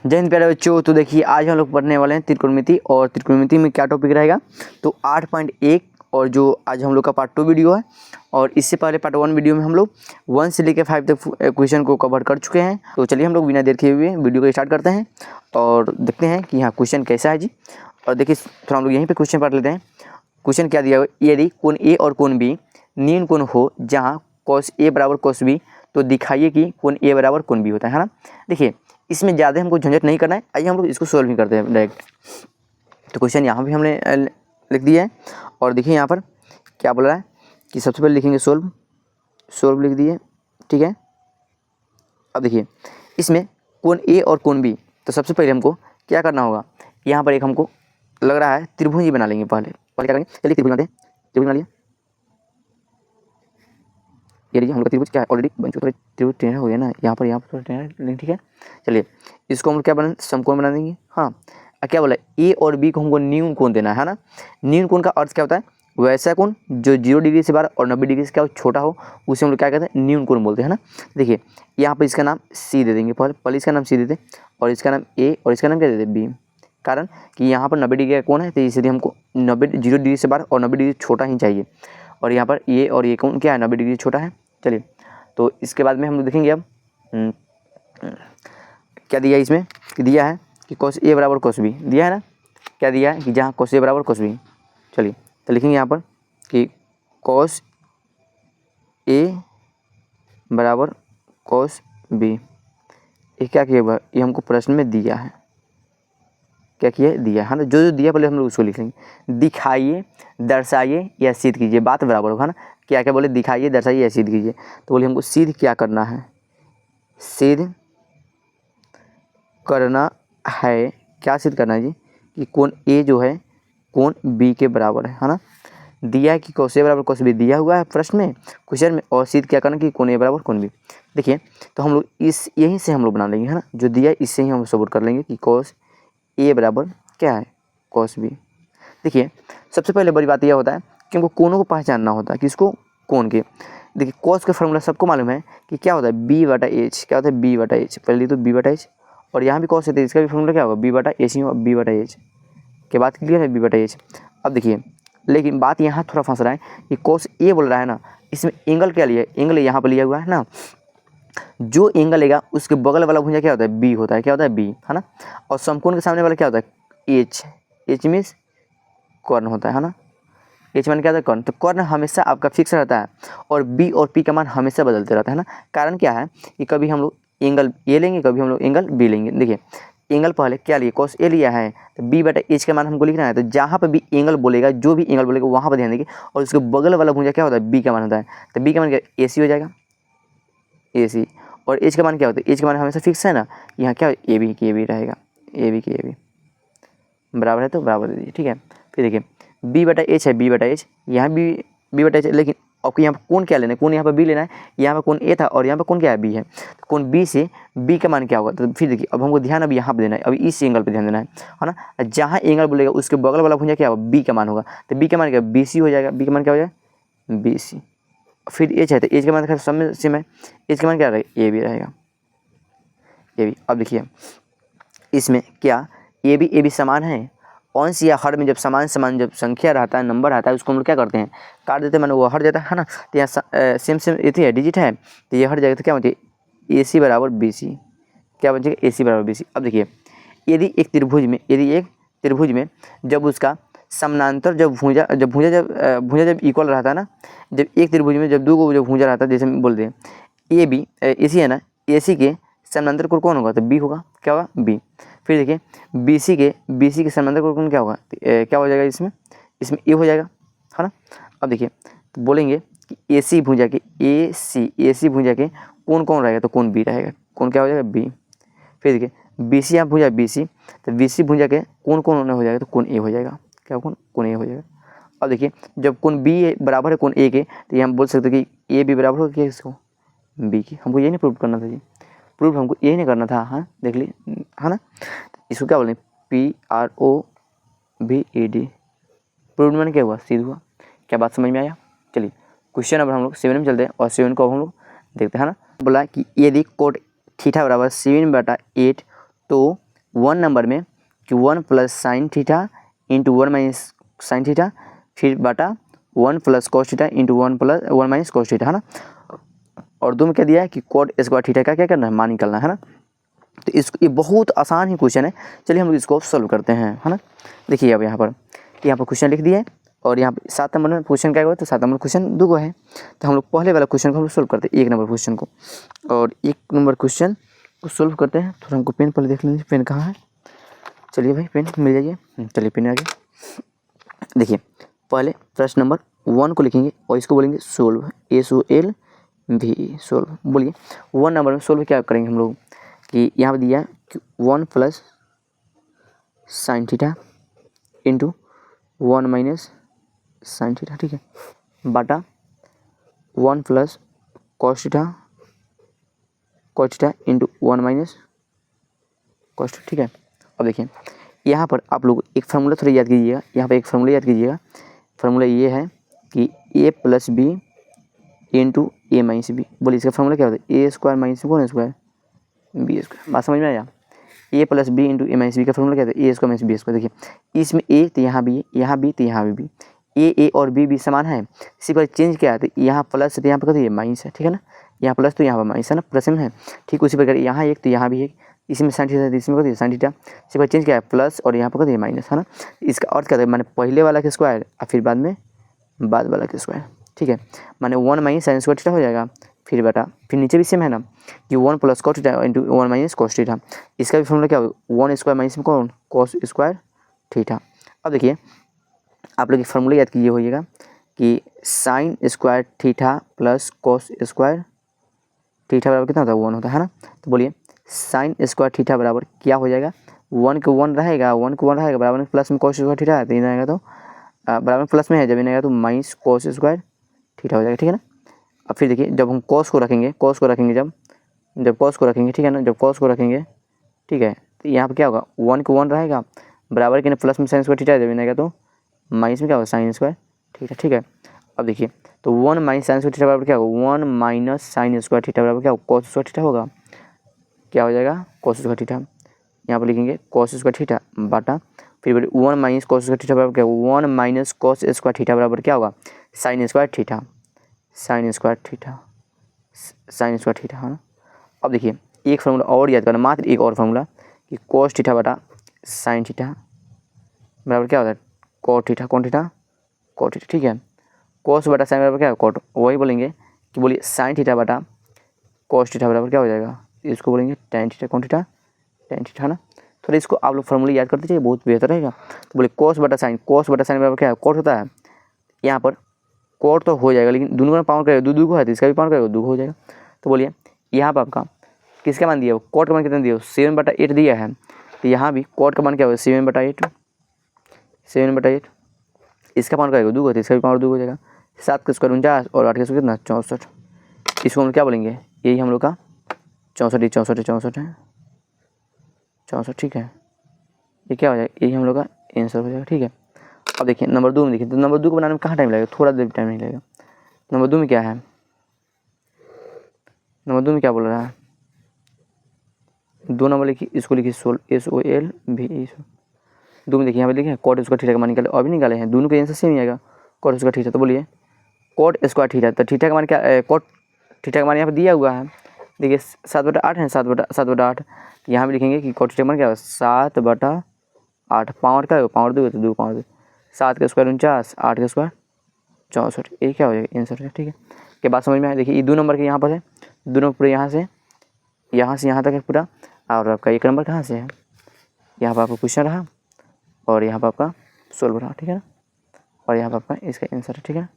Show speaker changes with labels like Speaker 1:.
Speaker 1: जय हिंद प्यारे बच्चों। तो देखिए आज हम लोग पढ़ने वाले हैं त्रिकोणमिति, और त्रिकोणमिति में क्या टॉपिक रहेगा तो 8.1, और जो आज हम लोग का पार्ट 2 वीडियो है। और इससे पहले पार्ट 1 वीडियो में हम लोग 1 से लेकर 5 तक क्वेश्चन को कवर कर चुके हैं। तो चलिए हम लोग बिना देर किए हुए वीडियो को स्टार्ट करते हैं और देखते हैं कि यहाँ क्वेश्चन कैसा है जी। और देखिए थोड़ा हम लोग यहीं पर क्वेश्चन पढ़ लेते हैं। क्वेश्चन क्या दिया हुआ, यदि कोण ए और कोण बी न्यून कोण हो जहाँ cos ए बराबर cos बी, तो दिखाइए कि कोण ए बराबर कोण बी होता है ना। देखिए इसमें ज़्यादा हमको झंझट नहीं करना है, आइए हम लोग इसको सोल्व ही करते हैं डायरेक्ट। तो क्वेश्चन यहाँ भी हमने लिख दिया है, और देखिए यहाँ पर क्या बोल रहा है कि सबसे पहले लिखेंगे सोल्व लिख दिए, ठीक है। अब देखिए इसमें कोण ए और कोण बी, तो सबसे पहले हमको क्या करना होगा, यहाँ पर एक हमको लग रहा है त्रिभुज ही बना लेंगे। पहले क्या करेंगे, चलिए त्रिभुज बनाते हैं। त्रिभुज बना लिया, ये लीजिए हम लोग त्रिभुज क्या है ऑलरेडी बन चुका है, त्रिभुज टेढ़ा हो गया ना, यहाँ पर थोड़ा टेढ़ा लेकिन ठीक है। चलिए इसको हम लोग क्या बना, समकोण बना देंगे। हाँ क्या बोला, ए और बी को हमको न्यून कोण देना है ना। न्यून कोण का अर्थ क्या होता है, वैसा कोण जो 0 डिग्री से बड़ा और 90 डिग्री से क्या हो, छोटा हो, उसे हम लोग क्या कहते हैं, न्यून कोण बोलते हैं ना। देखिए यहाँ पर इसका नाम सी दे देंगे, पहले इसका नाम सी देते, और इसका नाम ए, और इसका नाम क्या देते बी। कारण कि यहाँ पर 90 डिग्री का कोण है, तो इसलिए हमको 0 डिग्री से बड़ा और 90 डिग्री छोटा ही चाहिए। और यहाँ पर ये और ये कोण क्या है, 90 डिग्री छोटा है। चलिए तो इसके बाद में हम लोग देखेंगे अब क्या दिया इसमें, कि दिया है कि cos ए बराबर cos बी दिया है ना। क्या दिया है कि जहाँ cos ए बराबर cos बी, चलिए तो लिखेंगे यहाँ पर कि cos ए बराबर cos बी। ये क्या किया हुआ, ये हमको प्रश्न में दिया है, क्या किया है, दिया है ना। जो जो दिया पहले हम लोग उसको लिख लेंगे। दिखाइए, दर्शाइए या सिद्ध कीजिए, बात बराबर होगा ना। क्या क्या बोले, दिखाइए, दर्शाइए या सिद्ध कीजिए, तो बोले हमको सिद्ध क्या करना है, सिद्ध करना है। क्या सिद्ध करना है जी, कि कोण ए जो है कोण बी के बराबर है ना। दिया है कि cos ए बराबर cos बी दिया हुआ है प्रश्न में, क्वेश्चन में, और सिद्ध क्या करना कि कोण ए बराबर कोण बी। देखिए तो हम लोग इस यहीं से हम लोग बना लेंगे है ना, जो दिया है इससे ही हम सपोर्ट कर लेंगे कि cos ए बराबर क्या है cos बी। देखिए सबसे पहले बड़ी बात यह होता है कि हमको कोणों को पहचानना होता है, किसको, कोण के। देखिए cos का फॉर्मूला सबको मालूम है कि क्या होता है, b/h। क्या होता है, b/h, पहले तो b/h, और यहाँ भी cos है तो इसका भी फॉर्मूला क्या होगा, b/h ही होगा, b/h के बाद क्लियर है, b/h। अब देखिए लेकिन बात यहाँ थोड़ा फंस रहा है कि cos ए बोल रहा है ना, इसमें एंगल क्या लिया है, एंगल यहाँ पर लिया हुआ है ना। जो एंगल लेगा उसके बगल वाला भुजा क्या होता है, बी होता है। क्या होता है, बी है ना। और समकोण के सामने वाला क्या होता है, एच मीन्स कर्ण होता है ना। एच मान क्या होता है, कर्ण। तो कर्ण हमेशा आपका फिक्स रहता है, और बी और पी का मान हमेशा बदलते रहता है ना। कारण क्या है कि कभी हम लोग एंगल ए लेंगे, कभी हम लोग एंगल बी लेंगे। देखिए एंगल पहले क्या लिए, cos ए लिया है, तो b/h का मान हमको लिखना है। तो जहाँ पर भी एंगल बोलेगा, जो भी एंगल बोलेगा वहाँ पर ध्यान देंगे, और उसके बगल वाला भुजा क्या होता है, बी का मान होता है। तो बी का मान क्या, AC हो जाएगा, AC। और एच का मान क्या होता है, एच का मान हमेशा फिक्स है ना। यहाँ क्या ए बी की ए बी रहेगा, ए बी की ए बी बराबर है, तो बराबर दे दीजिए, ठीक है। फिर देखिए b/h है, b/h यहाँ भी b/h है, लेकिन आपको यहाँ पर कोण क्या लेना है, कोण यहाँ पर b लेना है। यहाँ पर कोण a था और यहाँ पर कोण क्या है, b है। तो कोण b से b का मान क्या होगा, तो फिर देखिए अब हमको ध्यान अब यहाँ पर देना है, अब इस एंगल पर ध्यान देना है ना। जहाँ एंगल बोलेगा उसके बगल वाला भुजा क्या होगा, b का मान होगा। तो b का मान क्या, BC हो जाएगा, b का मान क्या हो जाएगा, BC। फिर एच है, तो एच का मान खैर सब में सेम है, एच का मान क्या रहेगा, ए बी रहेगा, ए बी। अब देखिए इसमें क्या ए बी समान है, अंश या हर में जब समान जब संख्या रहता है, नंबर आता है, उसको हम लोग क्या करते हैं, काट देते हैं, मैंने वो हट जाता है ना। तो यहाँ सेम ये है, डिजिट है, तो ये हट जाएगा, तो क्या बचे, AC बराबर BC। क्या बचेगा, AC बराबर BC। अब देखिए यदि एक त्रिभुज में जब उसका समानांतर जब भुजा जब इक्वल रहता है ना, जब एक त्रिभुज में जब दो को जब भुजा रहता है, जैसे बोलते हैं AC है ना, AC के समानांतर कोण कौन होगा, तो B होगा। क्या होगा, B। फिर देखिए BC के समानांतर कोण क्या होगा, क्या हो जाएगा, इसमें A हो जाएगा, है ना। अब देखिए तो बोलेंगे कि AC भुजा के कोण कौन रहेगा, तो कोण B रहेगा, कोण क्या हो जाएगा, B। फिर देखिए BC यहाँ भुजा BC, तो BC भुजा के कोण कौन हो जाएगा, तो कोण A हो जाएगा। क्या कोण A हो जाएगा। अब देखिए जब कोण B बराबर है कोण A के, तो ये हम बोल सकते हैं कि AB बराबर हो क्या, इसको B की। हमको ये नहीं प्रूव करना था जी, प्रूफ हमको यही नहीं करना था, हाँ देख ली है ना। इसको क्या बोलें, PROVED। प्रूव मैंने क्या हुआ, सिद्ध हुआ। क्या बात समझ में आया। चलिए क्वेश्चन नंबर हम लोग 7 में चलते हैं, और 7 को हम लोग देखते हैं ना। बोला कि यदि कोट थीटा बराबर 7/8 तो 1 नंबर में कि 1 plus sine theta into 1 minus sine theta, फिर बटा 1 plus cos theta into 1 minus cos theta, है ना। और 2 में क्या दिया है कि कॉट स्क्वायर थीटा का क्या करना है, मान निकालना है ना। तो इसको ये बहुत आसान ही क्वेश्चन है, चलिए हम लोग इसको सॉल्व करते हैं, है ना। देखिए अब यहाँ पर क्वेश्चन लिख दिए और यहाँ पर 7 नंबर में क्वेश्चन क्या हुआ, तो 7 नंबर क्वेश्चन 2 गो है। तो हम लोग पहले वाला क्वेश्चन को हम लोग सोल्व करते हैं, 1 नंबर क्वेश्चन को। और 1 नंबर क्वेश्चन को सोल्व करते हैं। थोड़ा हमको पेन पहले देख लीजिए, पेन कहाँ है। चलिए भाई पेन मिल जाइए, चलिए पेन आ गया। देखिए पहले प्रश्न नंबर 1 को लिखेंगे और इसको बोलेंगे सोल्व, SOLV सोल्व। बोलिए 1 नंबर में सोल्व क्या करेंगे हम लोग कि यहाँ पर दिया कि 1 plus sine theta into 1 minus sine theta, ठीक है, बटा 1 plus cos theta into 1 minus cos, ठीक है। अब देखिए यहाँ पर आप लोग एक फार्मूला थोड़ा याद कीजिएगा, यहाँ पर एक फार्मूला याद कीजिएगा। फार्मूला ये है कि A plus B into A minus B. बोलिए इसका फार्मूला क्या होता है, ए स्क्वायर माइनस कौन स्क्वायर, बी स्क्वायर। बात समझ में आया। A plus B into A minus B का फार्मूला क्या होता है, A square minus B square. देखिए इसमें ए तो यहाँ भी, यहाँ भी तो यहाँ भी, ए और बी समान है, सिर्फ चेंज क्या है, तो यहाँ प्लस तो यहाँ पर कहते माइनस है, ठीक है ना। यहाँ प्लस तो यहाँ पर माइनस है ना, प्लस में है। ठीक उसी प्रकार यहाँ एक तो यहाँ भी एक, इसमें साइन थीटा इसमें कहते साइन थीटा, सिर्फ चेंज क्या है प्लस और यहाँ पर कहते माइनस, है ना। इसका अर्थ क्या है, मैंने पहले वाला के स्क्वायर और फिर बाद वाला के स्क्वायर, ठीक है। माने 1 माइनस साइन स्क्वायर थीटा हो जाएगा, फिर बटा फिर नीचे भी सेम है ना कि 1 plus cos theta into 1 minus cos theta. इसका भी फॉर्मूला क्या होगा, 1 स्क्वायर माइनस में कौन, कॉस स्क्वायर थीटा। अब देखिए आप लोग फार्मूला याद कीजिए होइएगा कि sine square theta plus cos square theta बराबर कितना होता है, 1 होता है ना। तो बोलिए साइन स्क्वायर थीटा बराबर क्या हो जाएगा, 1 को 1 रहेगा, 1 को 1 रहेगा, बराबर में प्लस में कॉस स्क्वायर थीटा है, तो इन आएगा तो बराबर में प्लस में है, जब इन आएगा तो माइनस कॉस स्क्वायर थीटा हो जाएगा, ठीक है ना। अब फिर देखिए जब हम कॉस को रखेंगे जब कॉस को रखेंगे, ठीक है ना, जब कॉस को रखेंगे, ठीक है, तो यहाँ पर क्या होगा, 1 को 1 रहेगा, बराबर के प्लस में साइन स्क्वायर थीटा है, जब इन आएगा तो माइनस में क्या होगा साइन स्क्वायर थीटा, ठीक है। अब देखिए तो 1 माइनस साइन स्क्वायर थीटा बराबर क्या होगा, 1 माइनस साइन स्क्वायर थीटा बराबर क्या होगा, कॉस स्क्वायर थीटा होगा, क्या हो जाएगा कॉस स्क्वायर थीटा। यहाँ पर लिखेंगे कॉस स्क्वायर थीटा बटा फिर 1 माइनस कॉस स्क्वायर थीटा बराबर क्या होगा, 1 माइनस कॉस स्क्वायर थीटा बराबर क्या होगा, साइन स्क्वायर थीटा है ना। अब देखिए एक फार्मूला और याद करना, मात्र एक और फार्मूला कि कॉस थीटा बटा साइन थीटा बराबर क्या होता है, कॉट थीटा, ठीक है। कॉस बटा साइन बराबर क्या है, कॉट। वही बोलेंगे कि बोलिए साइन थीटा बटा कॉस थीटा बराबर क्या हो जाएगा, इसको बोलेंगे टेन थीटा, है ना। थोड़ा इसको आप लोग फार्मूला याद करते जाइए, बहुत बेहतर रहेगा। तो बोले कॉस बटा साइन बराबर क्या है, कॉट होता है। यहाँ पर कॉट तो हो जाएगा, लेकिन दोनों का पावर करेगा, दो को है तो इसका भी पावर करेगा, 2 हो जाएगा। तो बोलिए यहाँ पर आपका किसका मान दिया, कॉट का मान कितना दिया, 7/8 दिया है, तो यहाँ भी कॉट का मान क्या होगा, 7/8। इसका पावर करेगा 2 है तो इसका भी पावर 2 हो जाएगा। 7 का स्क्वायर 49 और 8 का स्क्वायर कितना 64। इसको हम क्या बोलेंगे, यही हम लोग का 64 है, ठीक है। ये क्या हो जाएगा, यही हम लोग का आंसर हो जाएगा, ठीक है। अब देखिए नंबर 2 में देखिए, तो नंबर 2 को बनाने में कहाँ टाइम लगेगा, थोड़ा देर टाइम नहीं लगेगा। नंबर 2 में क्या है, नंबर 2 में क्या बोल रहा है, 2 नंबर लिखिए, इसको लिखिए SOLV। 2 में देखिए यहाँ पे लिखे कॉट स्क्वायर थीटा का मान निकाले, अभी निकाले हैं, दोनों का आंसर सेम ही आएगा, कॉट स्क्वायर थीटा। तो बोलिए कॉट स्क्वायर थीटा, तो थीटा का मान क्या, कॉट थीटा का मान यहाँ पे दिया हुआ है, देखिए 7/8 है, 7/8। यहाँ भी लिखेंगे कि कॉट थीटा का मान क्या होगा, 7/8। पावर का पावर 2 तो 2 पावर 2, 7 का स्क्वायर 49, 8 का स्क्वायर 64। ये क्या हो जाएगा आंसर है, ठीक है। क्या बात समझ में आए। देखिए ये 2 नंबर के यहाँ पर है, दोनों पूरे यहाँ से यहाँ तक है पूरा। और आपका 1 नंबर कहाँ से है, यहाँ पर आपका क्वेश्चन रहा और यहाँ पर आपका सोल्व रहा, ठीक है ना। और यहाँ पर आपका इसका आंसर है, ठीक है।